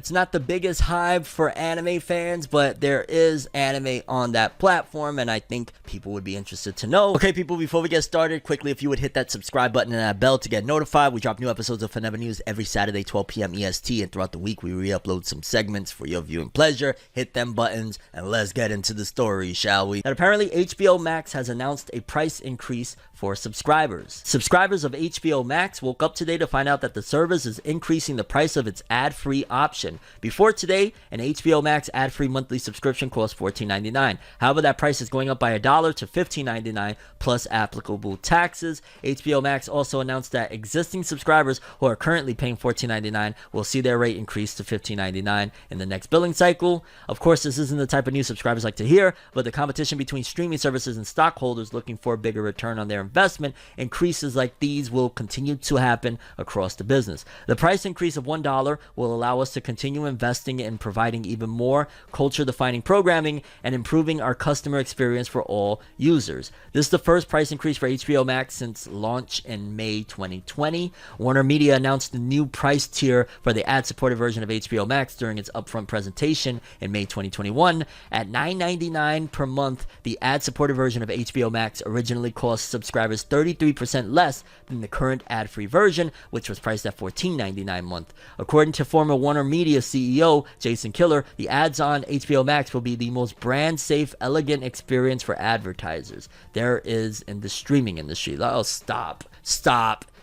It's not the biggest hype for anime fans, but there is anime on that platform, and I think people would be interested to know. Okay, people, before we get started, quickly, if you would hit that subscribe button and that bell to get notified. We drop new episodes of Forever News every Saturday, 12 p.m. EST, and throughout the week, we re-upload some segments for your viewing pleasure. Hit them buttons, and let's get into the story, shall we? And apparently, HBO Max has announced a price increase for subscribers. Subscribers of HBO Max woke up today to find out that the service is increasing the price of its ad-free option. Before today, an HBO Max ad-free monthly subscription cost $14.99. However, that price is going up by $1 to $15.99 plus applicable taxes. HBO Max also announced that existing subscribers who are currently paying $14.99 will see their rate increase to $15.99 in the next billing cycle. Of course, this isn't the type of news subscribers like to hear, but the competition between streaming services and stockholders looking for a bigger return on their investment, increases like these will continue to happen across the business. The price increase of $1 will allow us to continue investing in providing even more culture-defining programming and improving our customer experience for all users. This is the first price increase for HBO Max since launch in May 2020. Warner Media announced the new price tier for the ad-supported version of HBO Max during its upfront presentation in May 2021. At $9.99 per month, the ad-supported version of HBO Max originally cost subscribers 33% less than the current ad-free version, which was priced at $14.99 a month. According to former Warner Media CEO Jason Kilar, the ads on HBO Max will be the most brand-safe, elegant experience for advertisers there is in the streaming industry. Oh, stop.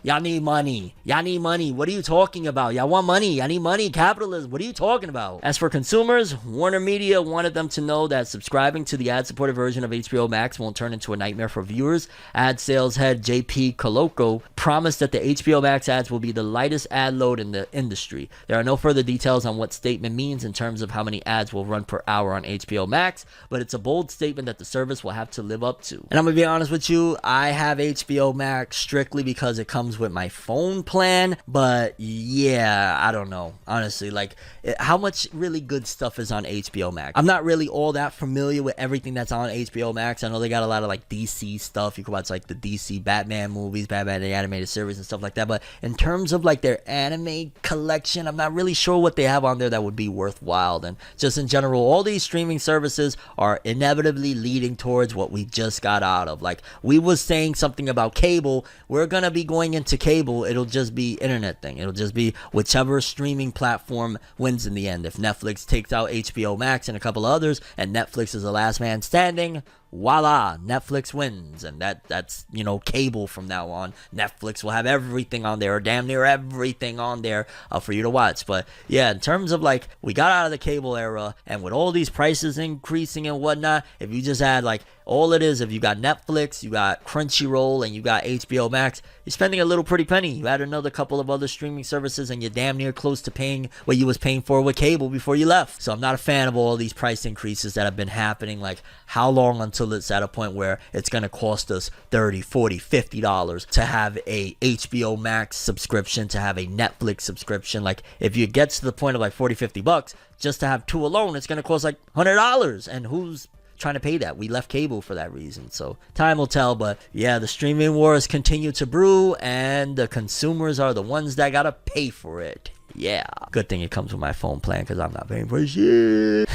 Y'all need money. What are you talking about? Y'all want money. Y'all need money. Capitalism. What are you talking about? As for consumers, Warner Media wanted them to know that subscribing to the ad-supported version of HBO Max won't turn into a nightmare for viewers. Ad sales head JP Coloco promised that the HBO Max ads will be the lightest ad load in the industry. There are no further details on what statement means in terms of how many ads will run per hour on HBO Max, but it's a bold statement that the service will have to live up to. And I'm going to be honest with you, I have HBO Max strictly because it comes with my phone plan, but yeah, I don't know, honestly, like how much really good stuff is on HBO Max. I'm not really all that familiar with everything that's on HBO Max. I know they got a lot of like DC stuff. You can watch like the DC Batman movies, Batman the animated series and stuff like that, but in terms of like their anime collection, I'm not really sure what they have on there that would be worthwhile. And just in general, all these streaming services are inevitably leading towards what we just got out of. Like we was saying something about cable, we're gonna be going into cable. It'll just be internet thing. It'll just be whichever streaming platform wins in the end. If Netflix takes out HBO Max and a couple others and Netflix is the last man standing, voila, Netflix wins. And that's you know, cable from now on. Netflix will have everything on there, or damn near everything on there for you to watch. But yeah, in terms of like, we got out of the cable era, and with all these prices increasing and whatnot, if you just add like, all it is, if you got Netflix, you got Crunchyroll, and you got HBO Max, you're spending a little pretty penny. You add another couple of other streaming services, and you're damn near close to paying what you was paying for with cable before you left. So I'm not a fan of all these price increases that have been happening. Like, how long until it's at a point where it's going to cost us $30, $40, $50 to have a HBO Max subscription, to have a Netflix subscription? Like, if you get to the point of like $40, $50, just to have two alone, it's going to cost like $100. And who's trying to pay that? We left cable for that reason. So time will tell. But yeah, the streaming wars continue to brew, and the consumers are the ones that gotta pay for it. Yeah, good thing it comes with my phone plan, because I'm not paying for shit.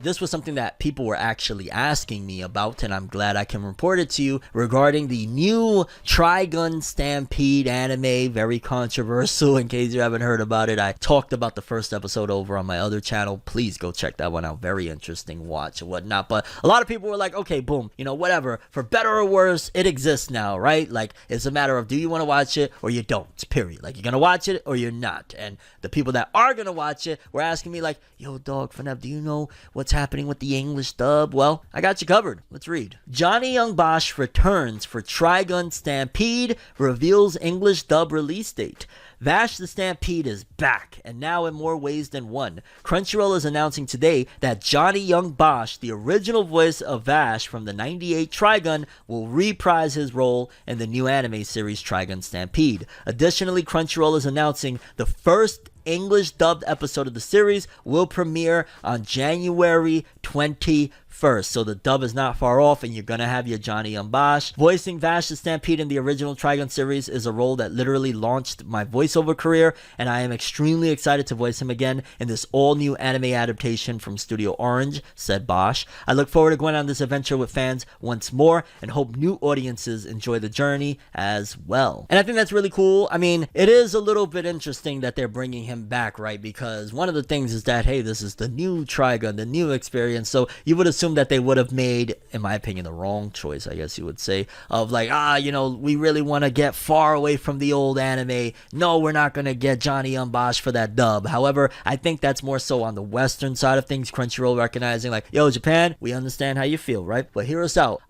This was something that people were actually asking me about, and I'm glad I can report it to you, regarding the new Trigun Stampede anime. Very controversial, in case you haven't heard about it. I talked about the first episode over on my other channel. Please go check that one out. Very interesting watch and whatnot. But a lot of people were like, okay, boom, you know, whatever, for better or worse, it exists now, right? Like, it's a matter of, do you want to watch it or you don't, period. Like, you're gonna watch it or you're not. And the people that are gonna watch it were asking me like, yo dog, Forever, do you know what's happening with the English dub? Well, I got you covered. Let's read. Johnny Young Bosch returns for Trigun Stampede, reveals English dub release date. Vash the Stampede is back, and now in more ways than one. Crunchyroll is announcing today that Johnny Young Bosch, the original voice of Vash from the '98 Trigun, will reprise his role in the new anime series Trigun Stampede. Additionally, Crunchyroll is announcing the first English dubbed episode of the series will premiere on January 25th. 21st. So the dub is not far off, and you're gonna have your Johnny Bosch. Voicing Vash the Stampede in the original Trigun series is a role that literally launched my voiceover career, and I am extremely excited to voice him again in this all-new anime adaptation from Studio Orange, said Bosch. I look forward to going on this adventure with fans once more, and hope new audiences enjoy the journey as well. And I think that's really cool. I mean, it is a little bit interesting that they're bringing him back, right? Because one of the things is that, hey, this is the new Trigun, the new experience, so you would assume that they would have made, in my opinion, the wrong choice, I guess you would say, of like, you know, we really want to get far away from the old anime. No, we're not going to get Johnny Bosch for that dub. However, I think that's more so on the Western side of things, Crunchyroll recognizing like, yo, Japan, we understand how you feel, right? But hear us out.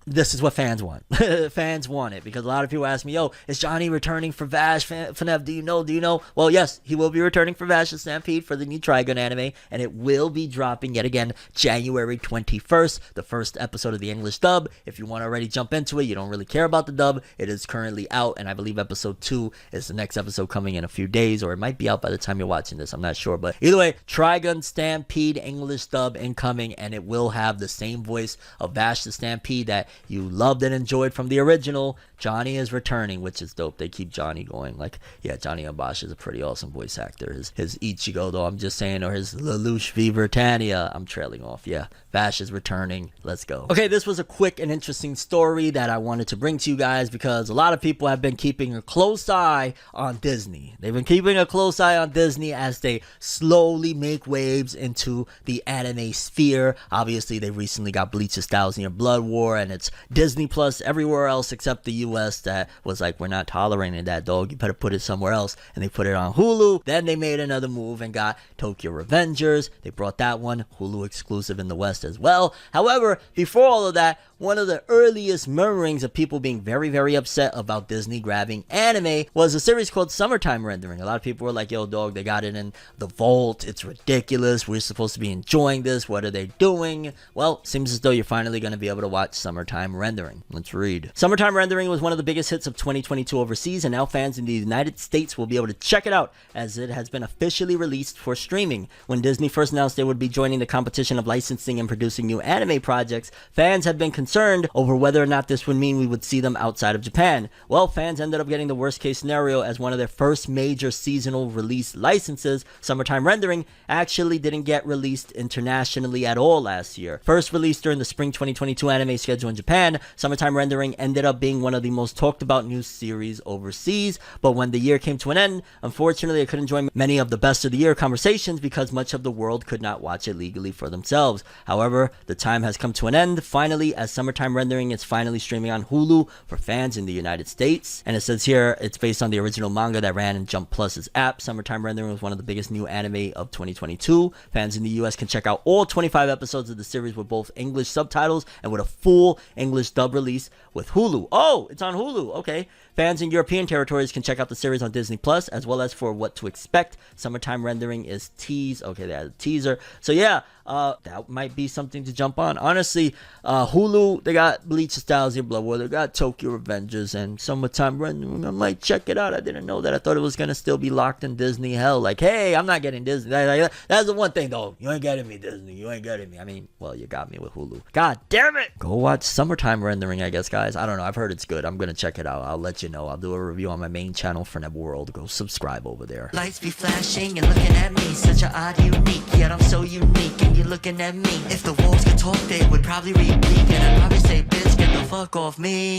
This is what fans want. Fans want it, because a lot of people ask me, yo, is Johnny returning for Vash? FNF, do you know? Well, yes, he will be returning for Vash the Stampede for the new Trigun anime, and it will be dropping yet again January 21st, the first episode of the English dub. If you want to already jump into it, you don't really care about the dub, it is currently out, and I believe episode 2 is the next episode coming in a few days, or it might be out by the time you're watching this, I'm not sure. But either way, Trigun Stampede English dub incoming, and it will have the same voice of Vash the Stampede that you loved and enjoyed from the original. Johnny is returning, which is dope. They keep Johnny going. Like, yeah, Johnny Bosch is a pretty awesome voice actor. His Ichigo, though, I'm just saying, or his Lelouch V. Britannia. I'm trailing off. Yeah, Vash is returning. Let's go. Okay, this was a quick and interesting story that I wanted to bring to you guys, because a lot of people have been keeping a close eye on Disney. They've been keeping a close eye on Disney as they slowly make waves into the anime sphere. Obviously, they recently got Bleach's Thousand Year Blood War, and it's Disney Plus everywhere else except the US that was like, we're not tolerating that, dog. You better put it somewhere else. And they put it on Hulu. Then they made another move and got Tokyo Revengers. They brought that one Hulu exclusive in the West as well. However, before all of that, one of the earliest murmurings of people being very, very upset about Disney grabbing anime was a series called Summertime Rendering. A lot of people were like, yo, dog, they got it in the vault. It's ridiculous. We're supposed to be enjoying this. What are they doing? Well, seems as though you're finally going to be able to watch Summertime Rendering. Let's read. Summertime Rendering was one of the biggest hits of 2022 overseas, and now fans in the United States will be able to check it out as it has been officially released for streaming. When Disney first announced they would be joining the competition of licensing and producing new anime projects, fans had been concerned over whether or not this would mean we would see them outside of Japan. Well, fans ended up getting the worst case scenario, as one of their first major seasonal release licenses, Summertime Rendering, actually didn't get released internationally at all last year. First released during the spring 2022 anime schedule in Japan, Summertime Rendering ended up being one of the most talked about new series overseas, but when the year came to an end, unfortunately I couldn't join many of the best of the year conversations because much of the world could not watch it legally for themselves. However, the time has come to an end finally, as Summertime Rendering is finally streaming on Hulu for fans in the United States. And it says here it's based on the original manga that ran in Jump Plus's app. Summertime Rendering was one of the biggest new anime of 2022. Fans in the US can check out all 25 episodes of the series with both English subtitles and with a full English dub release with Hulu. Oh, it's on Hulu. Okay. Fans in European territories can check out the series on Disney Plus, as well as for what to expect. Summertime Rendering is teased. Okay, they had a teaser. So yeah, that might be something to jump on. Honestly, Hulu, they got Bleach's Thousand Year Blood War, they got Tokyo Revengers, and Summertime Rendering. I might check it out. I didn't know that. I thought it was gonna still be locked in Disney hell. Like, hey, I'm not getting Disney. That's the one thing though. You ain't getting me, Disney. You ain't getting me. I mean, well, you got me with Hulu. God damn it. Go watch Summertime Rendering, I guess, guys. I don't know. I've heard it's good. I'm gonna check it out. I'll let you know. I'll do a review on my main channel, ForneverWorld. Go subscribe over there. Lights be flashing and looking at me, such a odd unique, yet I'm so unique and you're looking at me. If the wolves could talk, they would probably repeat, and I'd probably say, bitch, get the fuck off me.